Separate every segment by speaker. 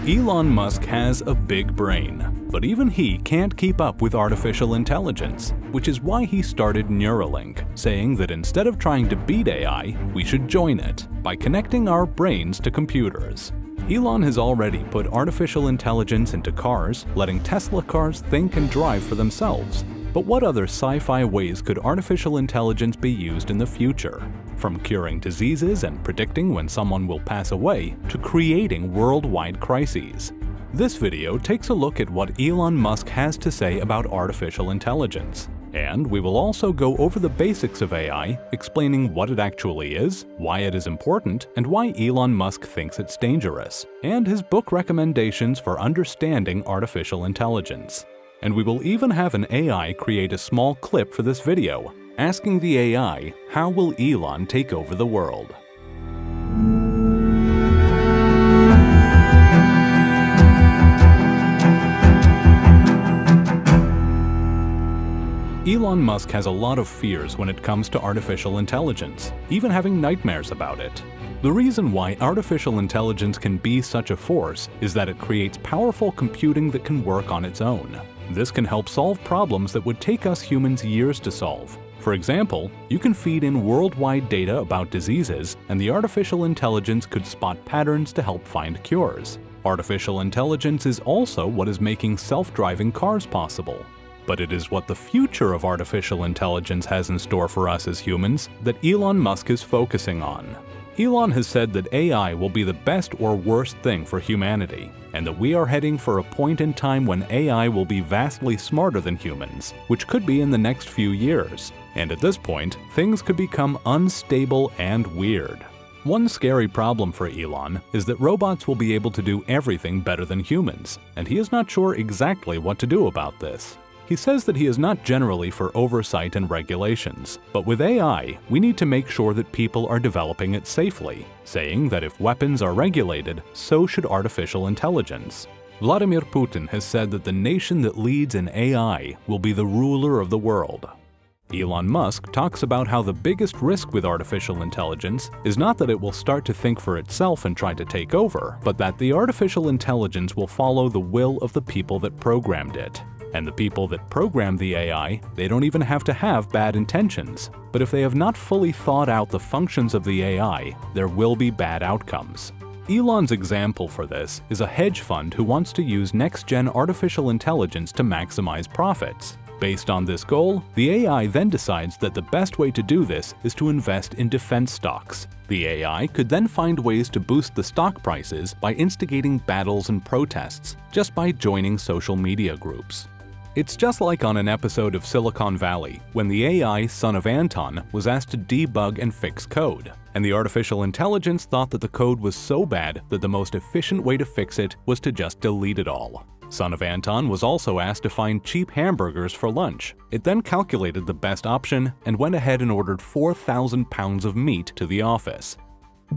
Speaker 1: Elon Musk has a big brain, but even he can't keep up with artificial intelligence, which is why he started Neuralink, saying that instead of trying to beat AI, we should join it by connecting our brains to computers. Elon has already put artificial intelligence into cars, letting Tesla cars think and drive for themselves. But what other sci-fi ways could artificial intelligence be used in the future? From curing diseases and predicting when someone will pass away to creating worldwide crises. This video takes a look at what Elon Musk has to say about artificial intelligence. And we will also go over the basics of AI, explaining what it actually is, why it is important, and why Elon Musk thinks it's dangerous, and his book recommendations for understanding artificial intelligence. And we will even have an AI create a small clip for this video, asking the AI, how will Elon take over the world? Elon Musk has a lot of fears when it comes to artificial intelligence, even having nightmares about it. The reason why artificial intelligence can be such a force is that it creates powerful computing that can work on its own. This can help solve problems that would take us humans years to solve. For example, you can feed in worldwide data about diseases, and the artificial intelligence could spot patterns to help find cures. Artificial intelligence is also what is making self-driving cars possible. But it is what the future of artificial intelligence has in store for us as humans that Elon Musk is focusing on. Elon has said that AI will be the best or worst thing for humanity, and that we are heading for a point in time when AI will be vastly smarter than humans, which could be in the next few years. And at this point, things could become unstable and weird. One scary problem for Elon is that robots will be able to do everything better than humans, and he is not sure exactly what to do about this. He says that he is not generally for oversight and regulations, but with AI, we need to make sure that people are developing it safely, saying that if weapons are regulated, so should artificial intelligence. Vladimir Putin has said that the nation that leads in AI will be the ruler of the world. Elon Musk talks about how the biggest risk with artificial intelligence is not that it will start to think for itself and try to take over, but that the artificial intelligence will follow the will of the people that programmed it. And the people that program the AI, they don't even have to have bad intentions. But if they have not fully thought out the functions of the AI, there will be bad outcomes. Elon's example for this is a hedge fund who wants to use next-gen artificial intelligence to maximize profits. Based on this goal, the AI then decides that the best way to do this is to invest in defense stocks. The AI could then find ways to boost the stock prices by instigating battles and protests, just by joining social media groups. It's just like on an episode of Silicon Valley, when the AI, son of Anton, was asked to debug and fix code. And the artificial intelligence thought that the code was so bad that the most efficient way to fix it was to just delete it all. Son of Anton was also asked to find cheap hamburgers for lunch. It then calculated the best option and went ahead and ordered 4,000 pounds of meat to the office.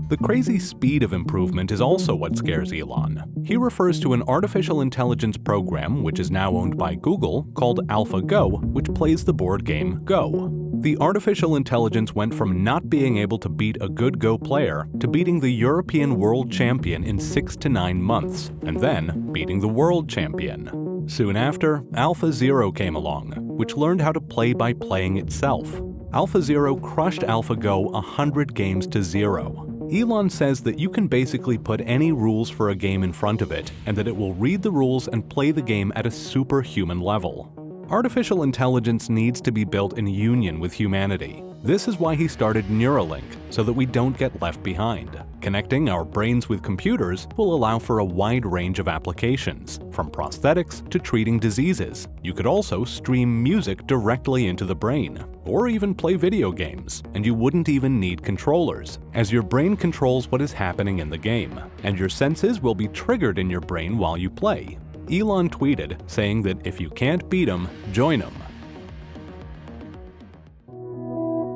Speaker 1: The crazy speed of improvement is also what scares Elon. He refers to an artificial intelligence program which is now owned by Google called AlphaGo, which plays the board game Go. The artificial intelligence went from not being able to beat a good Go player to beating the European world champion in 6 to 9 months, and then beating the world champion. Soon after, AlphaZero came along, which learned how to play by playing itself. AlphaZero crushed AlphaGo 100 games to 0. Elon says that you can basically put any rules for a game in front of it, and that it will read the rules and play the game at a superhuman level. Artificial intelligence needs to be built in union with humanity. This is why he started Neuralink, so that we don't get left behind. Connecting our brains with computers will allow for a wide range of applications, from prosthetics to treating diseases. You could also stream music directly into the brain, or even play video games, and you wouldn't even need controllers, as your brain controls what is happening in the game, and your senses will be triggered in your brain while you play. Elon tweeted, saying that if you can't beat him, join him.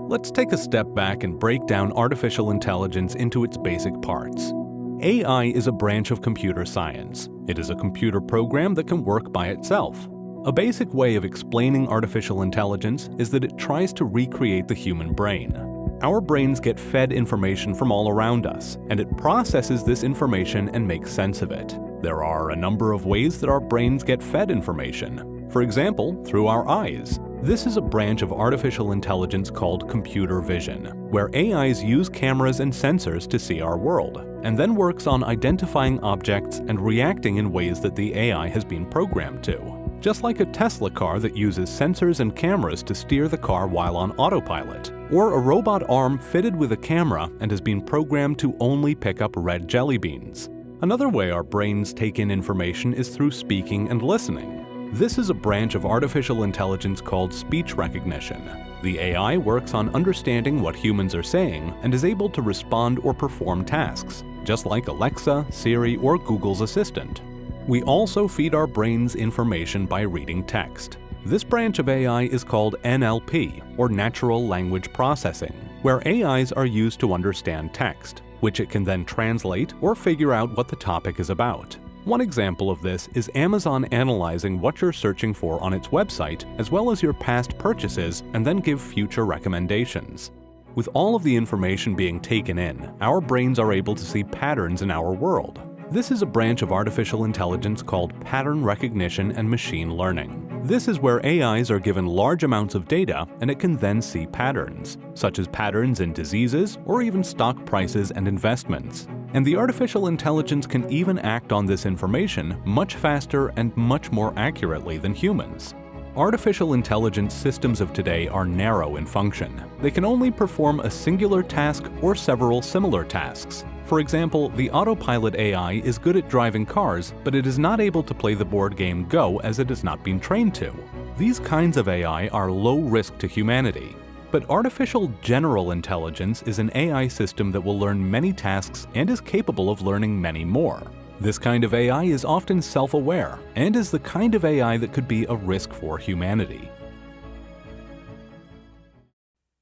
Speaker 1: Let's take a step back and break down artificial intelligence into its basic parts. AI is a branch of computer science. It is a computer program that can work by itself. A basic way of explaining artificial intelligence is that it tries to recreate the human brain. Our brains get fed information from all around us, and it processes this information and makes sense of it. There are a number of ways that our brains get fed information. For example, through our eyes. This is a branch of artificial intelligence called computer vision, where AIs use cameras and sensors to see our world, and then works on identifying objects and reacting in ways that the AI has been programmed to. Just like a Tesla car that uses sensors and cameras to steer the car while on autopilot, or a robot arm fitted with a camera and has been programmed to only pick up red jelly beans. Another way our brains take in information is through speaking and listening. This is a branch of artificial intelligence called speech recognition. The AI works on understanding what humans are saying and is able to respond or perform tasks, just like Alexa, Siri, or Google's Assistant. We also feed our brains information by reading text. This branch of AI is called NLP, or Natural Language Processing, where AIs are used to understand text, which it can then translate or figure out what the topic is about. One example of this is Amazon analyzing what you're searching for on its website, as well as your past purchases, and then give future recommendations. With all of the information being taken in, our brains are able to see patterns in our world. This is a branch of artificial intelligence called pattern recognition and machine learning. This is where AIs are given large amounts of data and it can then see patterns, such as patterns in diseases or even stock prices and investments. And the artificial intelligence can even act on this information much faster and much more accurately than humans. Artificial intelligence systems of today are narrow in function. They can only perform a singular task or several similar tasks. For example, the autopilot AI is good at driving cars, but it is not able to play the board game Go as it has not been trained to. These kinds of AI are low risk to humanity. But artificial general intelligence is an AI system that will learn many tasks and is capable of learning many more. This kind of AI is often self-aware and is the kind of AI that could be a risk for humanity.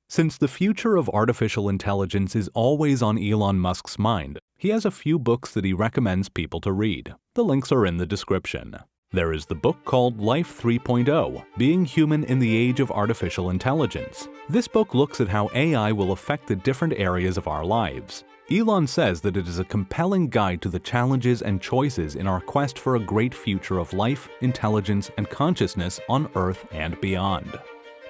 Speaker 1: Since the future of artificial intelligence is always on Elon Musk's mind, he has a few books that he recommends people to read. The links are in the description. There is the book called Life 3.0, Being Human in the Age of Artificial Intelligence. This book looks at how AI will affect the different areas of our lives. Elon says that it is a compelling guide to the challenges and choices in our quest for a great future of life, intelligence, and consciousness on Earth and beyond.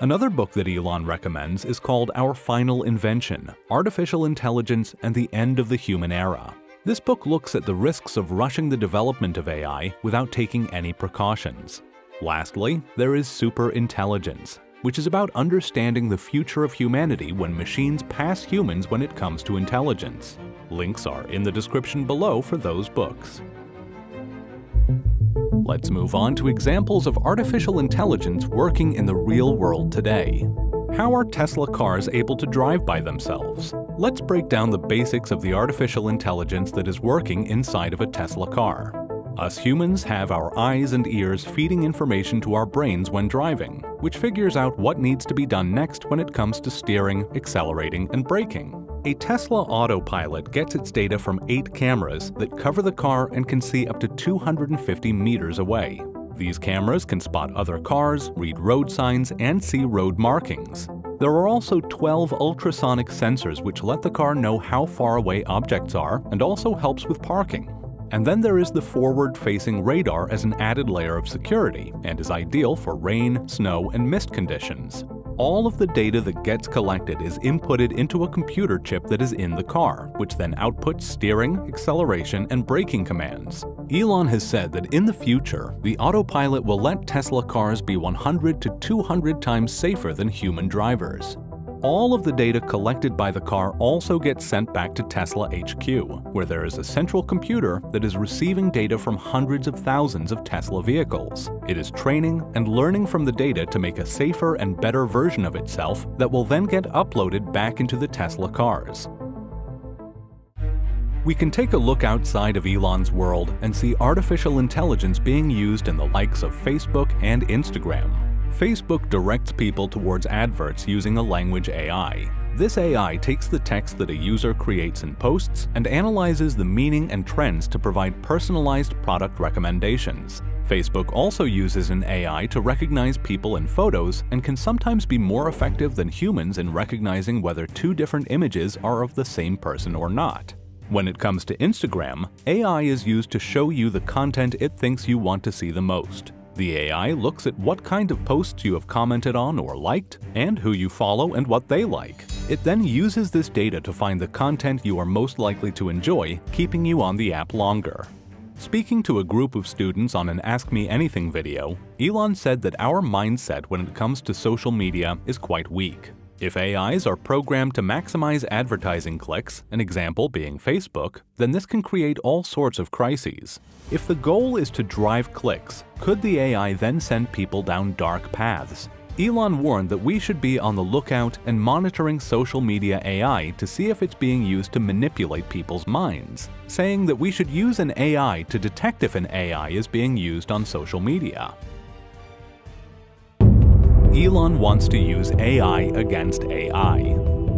Speaker 1: Another book that Elon recommends is called Our Final Invention, Artificial Intelligence and the End of the Human Era. This book looks at the risks of rushing the development of AI without taking any precautions. Lastly, there is Superintelligence, which is about understanding the future of humanity when machines pass humans when it comes to intelligence. Links are in the description below for those books. Let's move on to examples of artificial intelligence working in the real world today. How are Tesla cars able to drive by themselves? Let's break down the basics of the artificial intelligence that is working inside of a Tesla car. Us humans have our eyes and ears feeding information to our brains when driving, which figures out what needs to be done next when it comes to steering, accelerating, and braking. A Tesla autopilot gets its data from 8 cameras that cover the car and can see up to 250 meters away. These cameras can spot other cars, read road signs, and see road markings. There are also 12 ultrasonic sensors which let the car know how far away objects are and also helps with parking. And then there is the forward-facing radar as an added layer of security and is ideal for rain, snow, and mist conditions. All of the data that gets collected is inputted into a computer chip that is in the car, which then outputs steering, acceleration, and braking commands. Elon has said that in the future, the autopilot will let Tesla cars be 100 to 200 times safer than human drivers. All of the data collected by the car also gets sent back to Tesla HQ, where there is a central computer that is receiving data from hundreds of thousands of Tesla vehicles. It is training and learning from the data to make a safer and better version of itself that will then get uploaded back into the Tesla cars. We can take a look outside of Elon's world and see artificial intelligence being used in the likes of Facebook and Instagram. Facebook directs people towards adverts using a language AI. This AI takes the text that a user creates in posts and analyzes the meaning and trends to provide personalized product recommendations. Facebook also uses an AI to recognize people in photos and can sometimes be more effective than humans in recognizing whether 2 different images are of the same person or not. When it comes to Instagram, AI is used to show you the content it thinks you want to see the most. The AI looks at what kind of posts you have commented on or liked, and who you follow and what they like. It then uses this data to find the content you are most likely to enjoy, keeping you on the app longer. Speaking to a group of students on an Ask Me Anything video, Elon said that our mindset when it comes to social media is quite weak. If AIs are programmed to maximize advertising clicks, an example being Facebook, then this can create all sorts of crises. If the goal is to drive clicks, could the AI then send people down dark paths? Elon warned that we should be on the lookout and monitoring social media AI to see if it's being used to manipulate people's minds, saying that we should use an AI to detect if an AI is being used on social media. Elon wants to use AI against AI.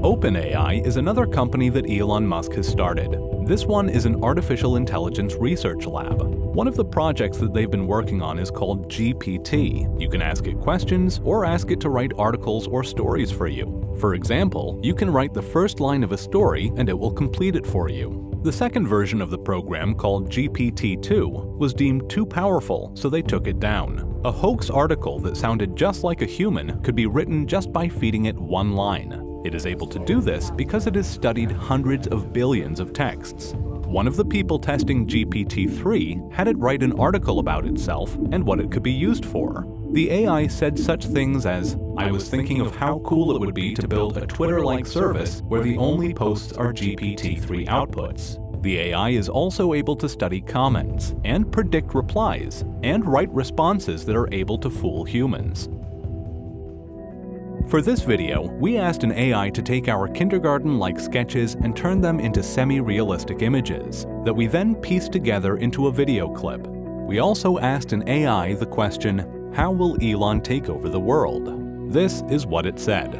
Speaker 1: OpenAI is another company that Elon Musk has started. This one is an artificial intelligence research lab. One of the projects that they've been working on is called GPT. You can ask it questions or ask it to write articles or stories for you. For example, you can write the first line of a story and it will complete it for you. The second version of the program, called GPT-2, was deemed too powerful, so they took it down. A hoax article that sounded just like a human could be written just by feeding it one line. It is able to do this because it has studied hundreds of billions of texts. One of the people testing GPT-3 had it write an article about itself and what it could be used for. The AI said such things as, "I was thinking of how cool it would be to build a Twitter-like service where the only posts are GPT-3 outputs." The AI is also able to study comments and predict replies and write responses that are able to fool humans. For this video, we asked an AI to take our kindergarten-like sketches and turn them into semi-realistic images that we then pieced together into a video clip. We also asked an AI the question, how will Elon take over the world? This is what it said.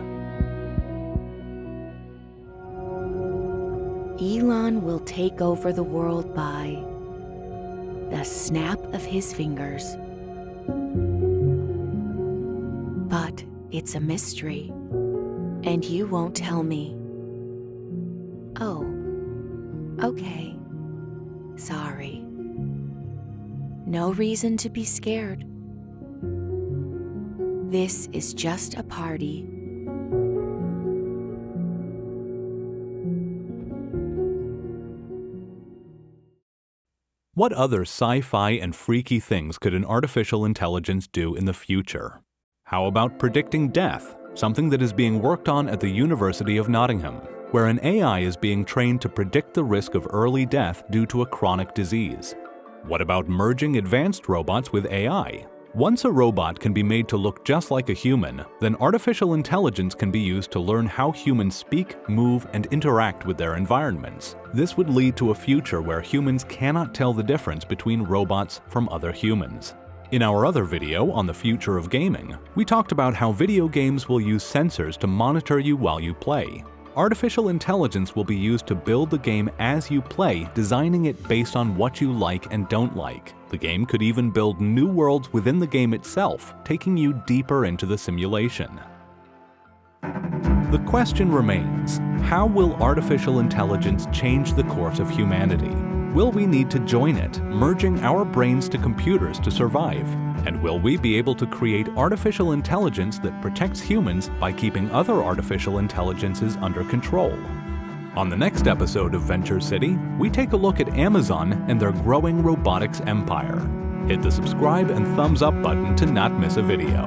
Speaker 2: Elon will take over the world by the snap of his fingers. But it's a mystery, and you won't tell me. Oh, okay. Sorry. No reason to be scared. This is just a party.
Speaker 1: What other sci-fi and freaky things could an artificial intelligence do in the future? How about predicting death, something that is being worked on at the University of Nottingham, where an AI is being trained to predict the risk of early death due to a chronic disease? What about merging advanced robots with AI? Once a robot can be made to look just like a human, then artificial intelligence can be used to learn how humans speak, move, and interact with their environments. This would lead to a future where humans cannot tell the difference between robots from other humans. In our other video on the future of gaming, we talked about how video games will use sensors to monitor you while you play. Artificial intelligence will be used to build the game as you play, designing it based on what you like and don't like. The game could even build new worlds within the game itself, taking you deeper into the simulation. The question remains, how will artificial intelligence change the course of humanity? Will we need to join it, merging our brains to computers to survive? And will we be able to create artificial intelligence that protects humans by keeping other artificial intelligences under control? On the next episode of Venture City, we take a look at Amazon and their growing robotics empire. Hit the subscribe and thumbs up button to not miss a video.